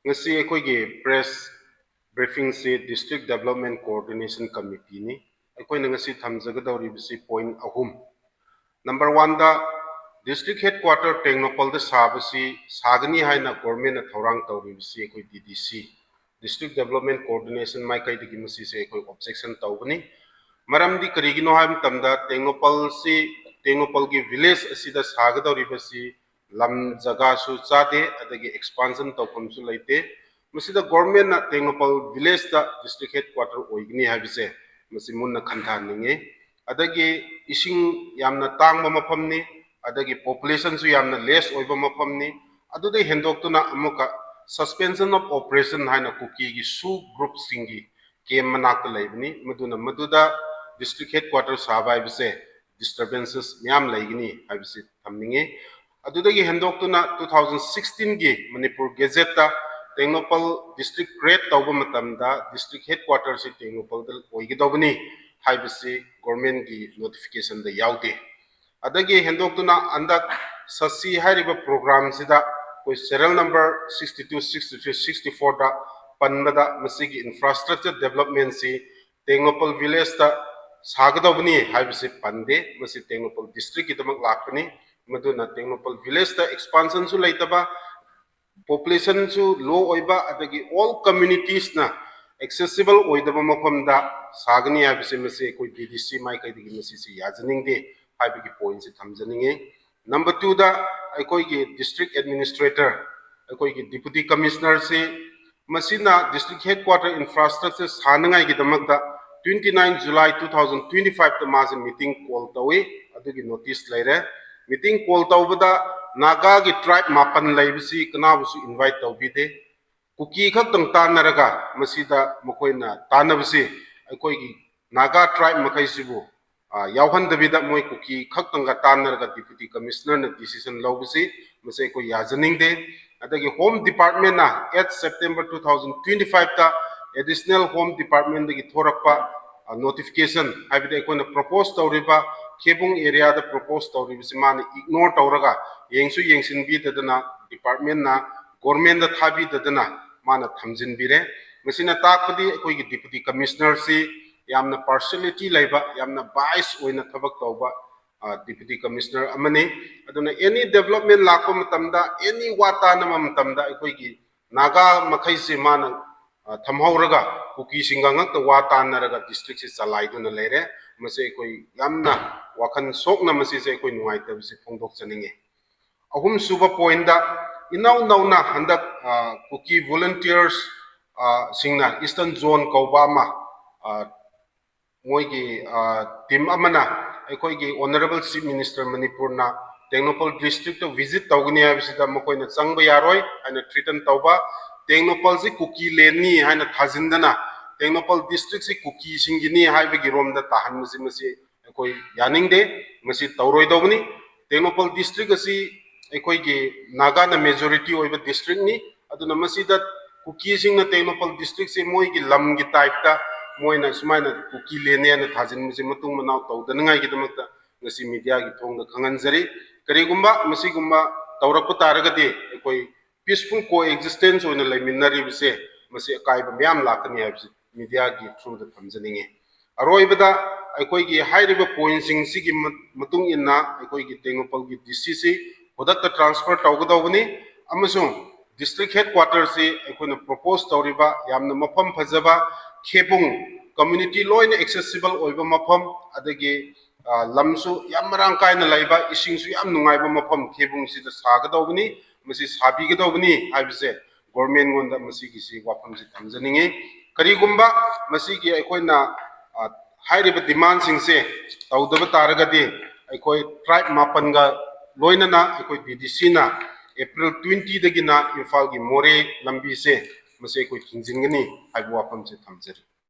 ngasi aikoigi press briefing se district development coordination committee ni aikoina ngasi thamjagadawri bisi point ahum. Number 1 da district headquarter Tengnopal da sabasi sagani haina government na thorang tawri bisi aikoi DDC district development coordination mai kai digi masi se aikoi objection tawbani maramdi karigino haim tamda Tengnopal gi village asida sagadawri bisi lam jaga su chade adagi expansion tawpam su laite masida government na Tengnopal village da district headquarter oigni habise masi munna khantha ninge adagi ising yamna tangba maphamni adagi population su yamna less oiba maphamni adude hendoktuna amuka suspension of operation haina kuki gi su group singi kem manakta laibni maduda district headquarter sabai bise disturbances myam laigini habise thamninge adudagi hendoktuna 2016 gi Manipur Gazette ta Tengnopal district create tawba matamda district headquarters si Tengnopal dal oigidobni habise government gi notification da yaude adagi hendoktuna andak sasi hariba program sida koi serial number 62 63 64 da panbada masigi infrastructure development si Tengnopal village ta sagadobni habise pande masi Tengnopal district ki tamak lakni maduna Tengnopal village ta expansion su laitaba population su low oiba adagi all communities na accessible oidaba mafamda sagani habise masi koi DDC mai kai digi masi si yajaningde habigi point si thamjaninge. Number 2 da aikoi gi district administrator aikoi gi deputy commissioner se masina district headquarter infrastructure sanangai gi damakda 29 July 2025 ta mas meeting call tawi adugi notice laire meeting call tawbada naga gi tribe mapan laibisi kanabusu invite tawbide kuki khaktang tanaraga masida mokoina tanabisi aikoi gi naga tribe makai sibu yauhan dabida moi kuki khaktanga tanaraga deputy commissioner na decision lawbisi masai ko yajaning de adagi home department na 8 September 2025 ta additional home department dagi thorakpa notification habida ko na propose tawriba khebung area da propose tawribisi man ignore tawraga yengsin bi tadana department na government da thabi tadana mana thamjin bire masina takpadi ko gi deputy commissioner si yamna partiality laiba yamna bias oina thabak tawba deputy commissioner amane aduna any development lakpa matamda any wata na matamda aikoi gi naga makhai se mana thamhauraga kuki singa ngak wata naraga district se chalai duna lere mase aikoi yamna wakhan sokna mase se aikoi nungai tabse phongdok chaninge ahum suba point da inau nauna handak kuki volunteers singna eastern zone kaubama moigi team amana aikoigi honorable chief minister Manipur na Tengnopal district to visit tawgni habisida mokoina changba yaroi ana threaten tawba Tengnopal si kuki leni haina thajindana Tengnopal district si kuki singini haibagi romda tahan masi aikoi yaningde masi tawroi dawni Tengnopal district asi aikoigi naga na majority oiba district ni aduna masida kuki singna Tengnopal district si moigi lamgi type ta moina sumaina kuki lene na thajin masi matung manau tawdanangai gi damakta ngasi media gi thongda khanganjari karigumba masigumba tawrakpa taragadi aikoi peaceful coexistence oina laiminari bise masi akaiba myam lakani habsi media gi through da thamjaninge aroibada aikoi gi hairiba point sing sigi matung inna aikoi gi Tengnopal gi DCC hodakta transfer tawgadawni amasung district headquarters si aikoina propose tawriba yamna mafam phajaba khebung community loina accessible oiba mafam adagi lamsu yamrang kaina laiba isingsu yam nungaiba mafam khebung sida sagadawni masi sabigadawni habise government ngonda masi gisi wafam si thamjaninge karigumba masi gi aikoina hairiba demand singse tawdaba taragadi aikoi tribe mapanga loina na aikoi DDC na April 20 dagina Imphal gi More lambi se mase ko thingjingani haibu wafam se thamjari